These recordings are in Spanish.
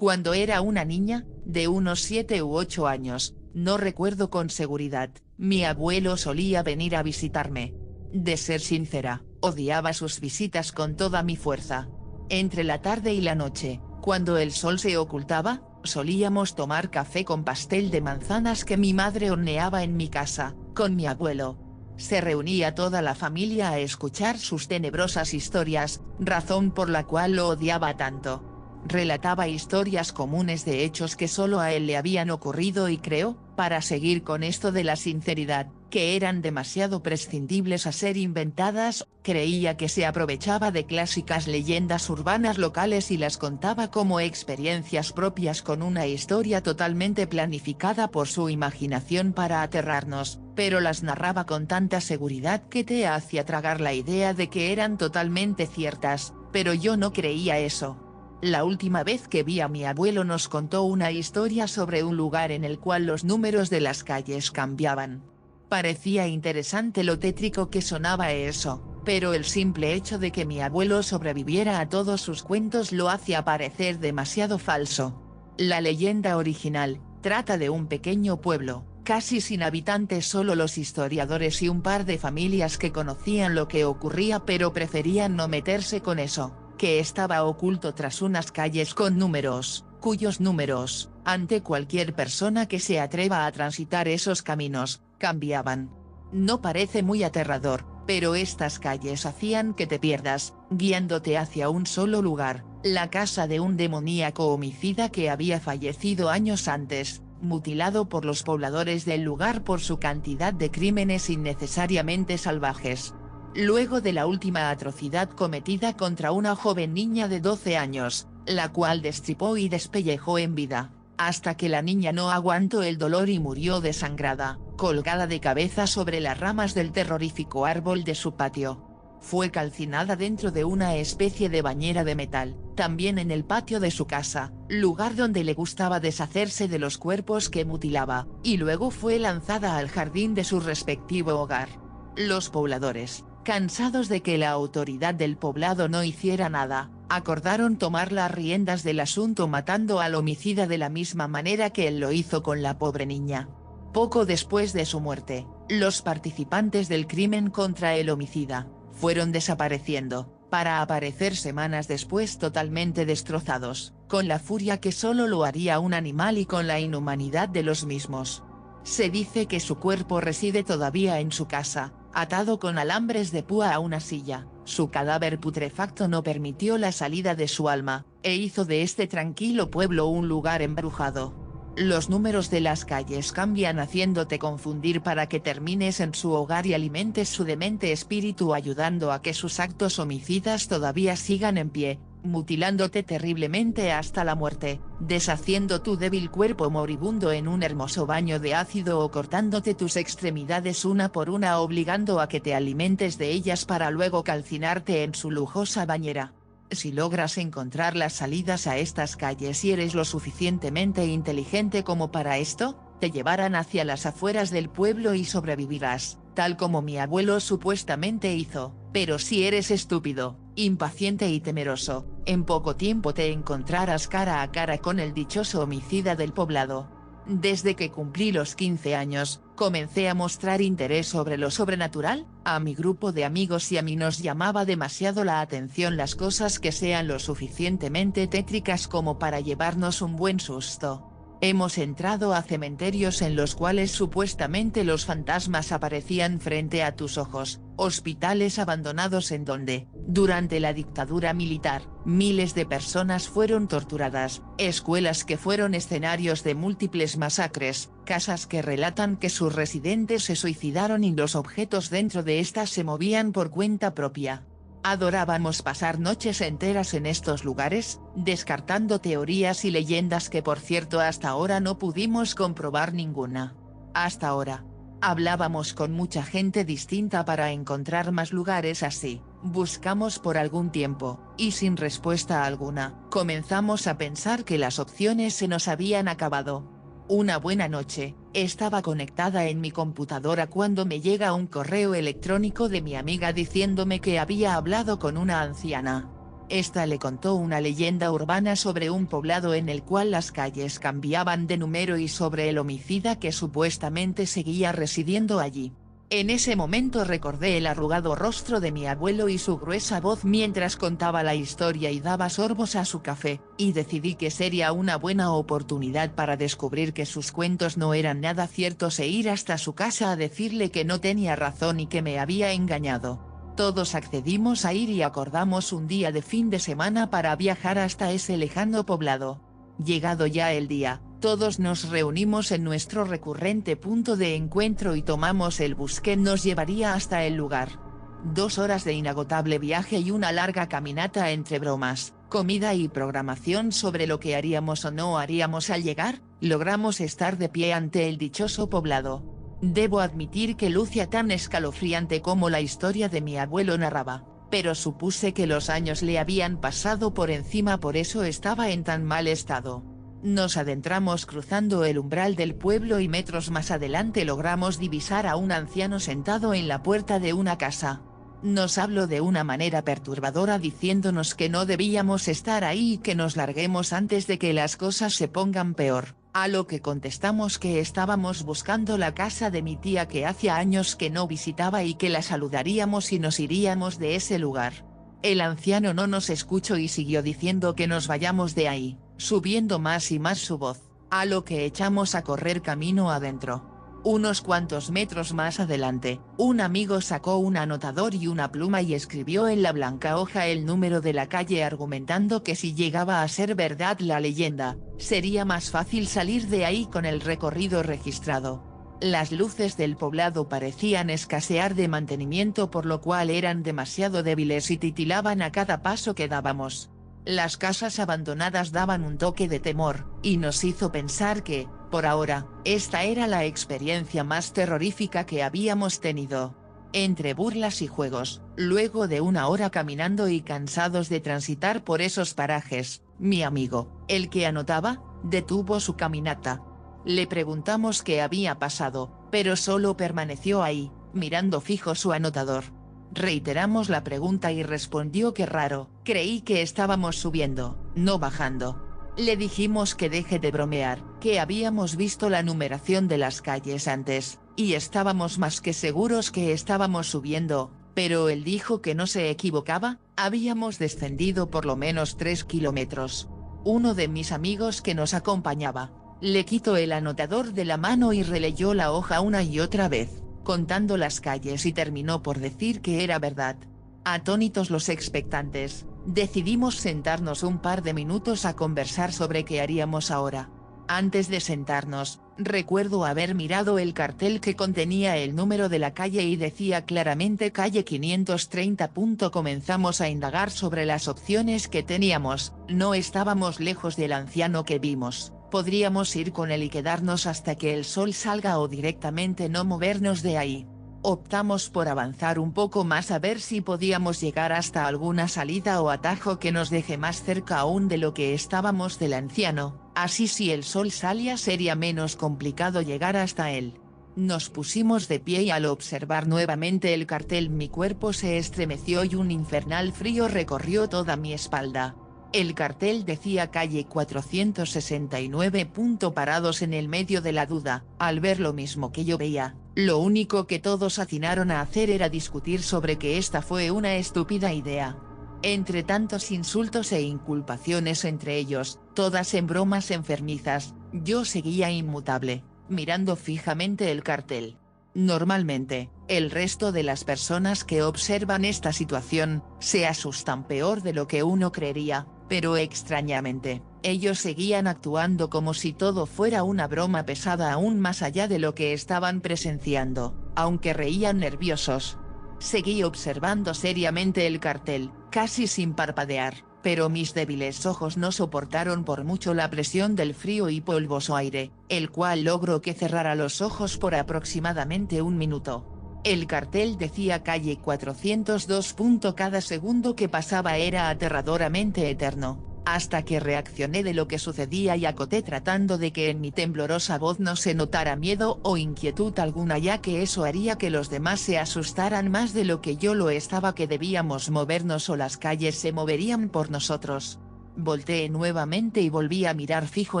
Cuando era una niña, de unos 7 u 8 años, no recuerdo con seguridad, mi abuelo solía venir a visitarme. De ser sincera, odiaba sus visitas con toda mi fuerza. Entre la tarde y la noche, cuando el sol se ocultaba, solíamos tomar café con pastel de manzanas que mi madre horneaba en mi casa, con mi abuelo. Se reunía toda la familia a escuchar sus tenebrosas historias, razón por la cual lo odiaba tanto. Relataba historias comunes de hechos que solo a él le habían ocurrido y creo, para seguir con esto de la sinceridad, que eran demasiado prescindibles a ser inventadas, creía que se aprovechaba de clásicas leyendas urbanas locales y las contaba como experiencias propias con una historia totalmente planificada por su imaginación para aterrarnos, pero las narraba con tanta seguridad que te hacía tragar la idea de que eran totalmente ciertas, pero yo no creía eso. La última vez que vi a mi abuelo nos contó una historia sobre un lugar en el cual los números de las calles cambiaban. Parecía interesante lo tétrico que sonaba eso, pero el simple hecho de que mi abuelo sobreviviera a todos sus cuentos lo hacía parecer demasiado falso. La leyenda original, trata de un pequeño pueblo, casi sin habitantes, solo los historiadores y un par de familias que conocían lo que ocurría pero preferían no meterse con eso, que estaba oculto tras unas calles con números, cuyos números, ante cualquier persona que se atreva a transitar esos caminos, cambiaban. No parece muy aterrador, pero estas calles hacían que te pierdas, guiándote hacia un solo lugar, la casa de un demoníaco homicida que había fallecido años antes, mutilado por los pobladores del lugar por su cantidad de crímenes innecesariamente salvajes. Luego de la última atrocidad cometida contra una joven niña de 12 años, la cual destripó y despellejó en vida, hasta que la niña no aguantó el dolor y murió desangrada, colgada de cabeza sobre las ramas del terrorífico árbol de su patio. Fue calcinada dentro de una especie de bañera de metal, también en el patio de su casa, lugar donde le gustaba deshacerse de los cuerpos que mutilaba, y luego fue lanzada al jardín de su respectivo hogar. Los pobladores, cansados de que la autoridad del poblado no hiciera nada, acordaron tomar las riendas del asunto matando al homicida de la misma manera que él lo hizo con la pobre niña. Poco después de su muerte, los participantes del crimen contra el homicida, fueron desapareciendo, para aparecer semanas después totalmente destrozados, con la furia que solo lo haría un animal y con la inhumanidad de los mismos. Se dice que su cuerpo reside todavía en su casa, atado con alambres de púa a una silla, su cadáver putrefacto no permitió la salida de su alma, e hizo de este tranquilo pueblo un lugar embrujado. Los números de las calles cambian haciéndote confundir para que termines en su hogar y alimentes su demente espíritu ayudando a que sus actos homicidas todavía sigan en pie, mutilándote terriblemente hasta la muerte, deshaciendo tu débil cuerpo moribundo en un hermoso baño de ácido o cortándote tus extremidades una por una obligando a que te alimentes de ellas para luego calcinarte en su lujosa bañera. Si logras encontrar las salidas a estas calles y eres lo suficientemente inteligente como para esto, te llevarán hacia las afueras del pueblo y sobrevivirás, tal como mi abuelo supuestamente hizo, pero si eres estúpido, impaciente y temeroso, en poco tiempo te encontrarás cara a cara con el dichoso homicida del poblado. Desde que cumplí los 15 años, comencé a mostrar interés sobre lo sobrenatural, a mi grupo de amigos y a mí nos llamaba demasiado la atención las cosas que sean lo suficientemente tétricas como para llevarnos un buen susto. Hemos entrado a cementerios en los cuales supuestamente los fantasmas aparecían frente a tus ojos, hospitales abandonados en donde, durante la dictadura militar, miles de personas fueron torturadas, escuelas que fueron escenarios de múltiples masacres, casas que relatan que sus residentes se suicidaron y los objetos dentro de estas se movían por cuenta propia. Adorábamos pasar noches enteras en estos lugares, descartando teorías y leyendas que por cierto hasta ahora no pudimos comprobar ninguna. Hasta ahora. Hablábamos con mucha gente distinta para encontrar más lugares así, buscamos por algún tiempo, y sin respuesta alguna, comenzamos a pensar que las opciones se nos habían acabado. Una buena noche, estaba conectada en mi computadora cuando me llega un correo electrónico de mi amiga diciéndome que había hablado con una anciana. Esta le contó una leyenda urbana sobre un poblado en el cual las calles cambiaban de número y sobre el homicida que supuestamente seguía residiendo allí. En ese momento recordé el arrugado rostro de mi abuelo y su gruesa voz mientras contaba la historia y daba sorbos a su café, y decidí que sería una buena oportunidad para descubrir que sus cuentos no eran nada ciertos e ir hasta su casa a decirle que no tenía razón y que me había engañado. Todos accedimos a ir y acordamos un día de fin de semana para viajar hasta ese lejano poblado. Llegado ya el día, todos nos reunimos en nuestro recurrente punto de encuentro y tomamos el bus que nos llevaría hasta el lugar. 2 horas de inagotable viaje y una larga caminata entre bromas, comida y programación sobre lo que haríamos o no haríamos al llegar, logramos estar de pie ante el dichoso poblado. Debo admitir que lucía tan escalofriante como la historia de mi abuelo narraba, pero supuse que los años le habían pasado por encima, por eso estaba en tan mal estado. Nos adentramos cruzando el umbral del pueblo y metros más adelante logramos divisar a un anciano sentado en la puerta de una casa. Nos habló de una manera perturbadora diciéndonos que no debíamos estar ahí y que nos larguemos antes de que las cosas se pongan peor, a lo que contestamos que estábamos buscando la casa de mi tía que hacía años que no visitaba y que la saludaríamos y nos iríamos de ese lugar. El anciano no nos escuchó y siguió diciendo que nos vayamos de ahí, subiendo más y más su voz, a lo que echamos a correr camino adentro. Unos cuantos metros más adelante, un amigo sacó un anotador y una pluma y escribió en la blanca hoja el número de la calle argumentando que si llegaba a ser verdad la leyenda, sería más fácil salir de ahí con el recorrido registrado. Las luces del poblado parecían escasear de mantenimiento por lo cual eran demasiado débiles y titilaban a cada paso que dábamos. Las casas abandonadas daban un toque de temor, y nos hizo pensar que, por ahora, esta era la experiencia más terrorífica que habíamos tenido. Entre burlas y juegos, luego de 1 hora caminando y cansados de transitar por esos parajes, mi amigo, el que anotaba, detuvo su caminata. Le preguntamos qué había pasado, pero solo permaneció ahí, mirando fijo su anotador. Reiteramos la pregunta y respondió que raro, creí que estábamos subiendo, no bajando. Le dijimos que deje de bromear, que habíamos visto la numeración de las calles antes, y estábamos más que seguros que estábamos subiendo, pero él dijo que no se equivocaba, habíamos descendido por lo menos 3 kilómetros. Uno de mis amigos que nos acompañaba, le quitó el anotador de la mano y releyó la hoja una y otra vez, contando las calles y terminó por decir que era verdad. Atónitos los expectantes, decidimos sentarnos un par de minutos a conversar sobre qué haríamos ahora. Antes de sentarnos, recuerdo haber mirado el cartel que contenía el número de la calle y decía claramente calle 530. Comenzamos a indagar sobre las opciones que teníamos, no estábamos lejos del anciano que vimos. Podríamos ir con él y quedarnos hasta que el sol salga o directamente no movernos de ahí. Optamos por avanzar un poco más a ver si podíamos llegar hasta alguna salida o atajo que nos deje más cerca aún de lo que estábamos del anciano, así si el sol salía sería menos complicado llegar hasta él. Nos pusimos de pie y al observar nuevamente el cartel mi cuerpo se estremeció y un infernal frío recorrió toda mi espalda. El cartel decía calle 469. Parados en el medio de la duda, al ver lo mismo que yo veía, lo único que todos atinaron a hacer era discutir sobre que esta fue una estúpida idea. Entre tantos insultos e inculpaciones entre ellos, todas en bromas enfermizas, yo seguía inmutable, mirando fijamente el cartel. Normalmente, el resto de las personas que observan esta situación, se asustan peor de lo que uno creería, pero extrañamente, ellos seguían actuando como si todo fuera una broma pesada aún más allá de lo que estaban presenciando, aunque reían nerviosos. Seguí observando seriamente el cartel, casi sin parpadear, pero mis débiles ojos no soportaron por mucho la presión del frío y polvoso aire, el cual logró que cerrara los ojos por aproximadamente 1 minuto. El cartel decía calle 402. Cada segundo que pasaba era aterradoramente eterno, hasta que reaccioné de lo que sucedía y acoté tratando de que en mi temblorosa voz no se notara miedo o inquietud alguna, ya que eso haría que los demás se asustaran más de lo que yo lo estaba, que debíamos movernos o las calles se moverían por nosotros. Volteé nuevamente y volví a mirar fijo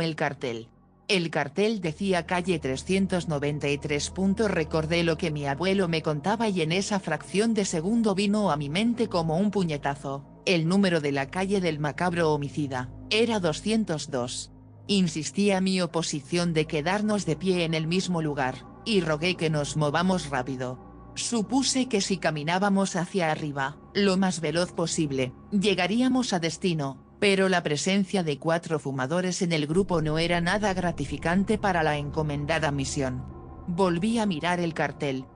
el cartel. El cartel decía calle 393. Recordé lo que mi abuelo me contaba y en esa fracción de segundo vino a mi mente como un puñetazo. El número de la calle del macabro homicida, era 202. Insistí a mi oposición de quedarnos de pie en el mismo lugar, y rogué que nos movamos rápido. Supuse que si caminábamos hacia arriba, lo más veloz posible, llegaríamos a destino, pero la presencia de 4 fumadores en el grupo no era nada gratificante para la encomendada misión. Volví a mirar el cartel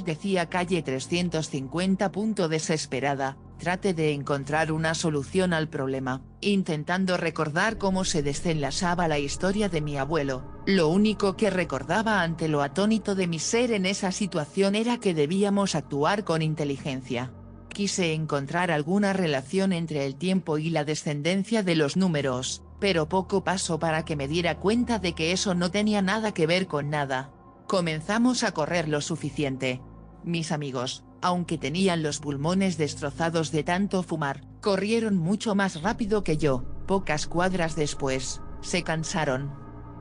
decía calle 350. Desesperada, traté de encontrar una solución al problema, intentando recordar cómo se desenlazaba la historia de mi abuelo. Lo único que recordaba ante lo atónito de mi ser en esa situación era que debíamos actuar con inteligencia. Quise encontrar alguna relación entre el tiempo y la descendencia de los números, pero poco pasó para que me diera cuenta de que eso no tenía nada que ver con nada. Comenzamos a correr lo suficiente. Mis amigos, aunque tenían los pulmones destrozados de tanto fumar, corrieron mucho más rápido que yo. Pocas cuadras después, se cansaron.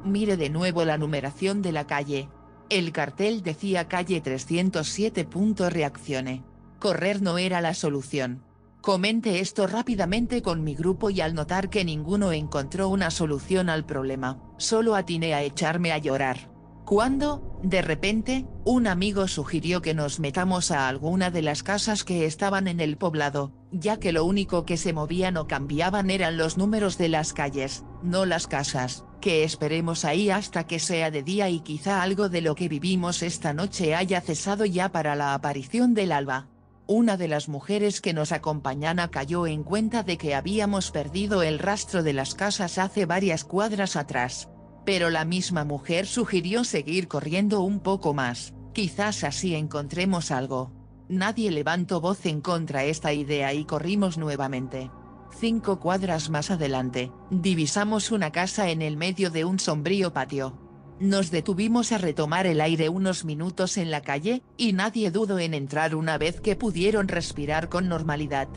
Miré de nuevo la numeración de la calle. El cartel decía calle 307. Reaccioné. Correr no era la solución. Comenté esto rápidamente con mi grupo y al notar que ninguno encontró una solución al problema, solo atiné a echarme a llorar. Cuando, de repente, un amigo sugirió que nos metamos a alguna de las casas que estaban en el poblado, ya que lo único que se movían o cambiaban eran los números de las calles, no las casas, que esperemos ahí hasta que sea de día y quizá algo de lo que vivimos esta noche haya cesado ya para la aparición del alba. Una de las mujeres que nos acompañaba cayó en cuenta de que habíamos perdido el rastro de las casas hace varias cuadras atrás. Pero la misma mujer sugirió seguir corriendo un poco más, quizás así encontremos algo. Nadie levantó voz en contra esta idea y corrimos nuevamente. 5 cuadras más adelante, divisamos una casa en el medio de un sombrío patio. Nos detuvimos a retomar el aire unos minutos en la calle, y nadie dudó en entrar una vez que pudieron respirar con normalidad.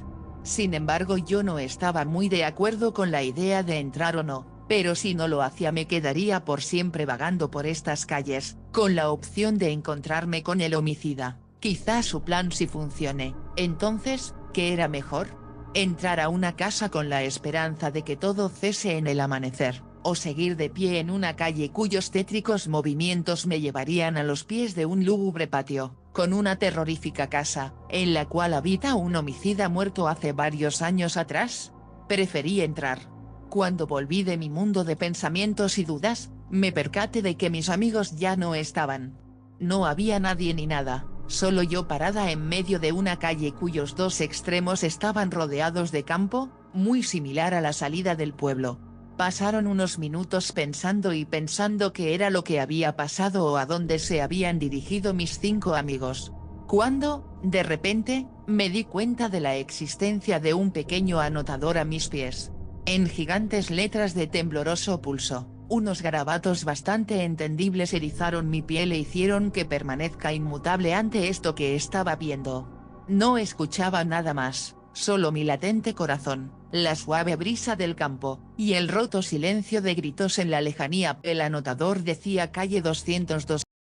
Sin embargo, yo no estaba muy de acuerdo con la idea de entrar o no, pero si no lo hacía me quedaría por siempre vagando por estas calles, con la opción de encontrarme con el homicida. Quizás su plan sí funcione. Entonces, ¿qué era mejor? Entrar a una casa con la esperanza de que todo cese en el amanecer, o seguir de pie en una calle cuyos tétricos movimientos me llevarían a los pies de un lúgubre patio, con una terrorífica casa, en la cual habita un homicida muerto hace varios años atrás. Preferí entrar. Cuando volví de mi mundo de pensamientos y dudas, me percaté de que mis amigos ya no estaban. No había nadie ni nada, solo yo parada en medio de una calle cuyos 2 extremos estaban rodeados de campo, muy similar a la salida del pueblo. Pasaron unos minutos pensando qué era lo que había pasado o a dónde se habían dirigido mis 5 amigos. Cuando, de repente, me di cuenta de la existencia de un pequeño anotador a mis pies. En gigantes letras de tembloroso pulso, unos garabatos bastante entendibles erizaron mi piel e hicieron que permanezca inmutable ante esto que estaba viendo. No escuchaba nada más, solo mi latente corazón, la suave brisa del campo, y el roto silencio de gritos en la lejanía. El anotador decía calle 202.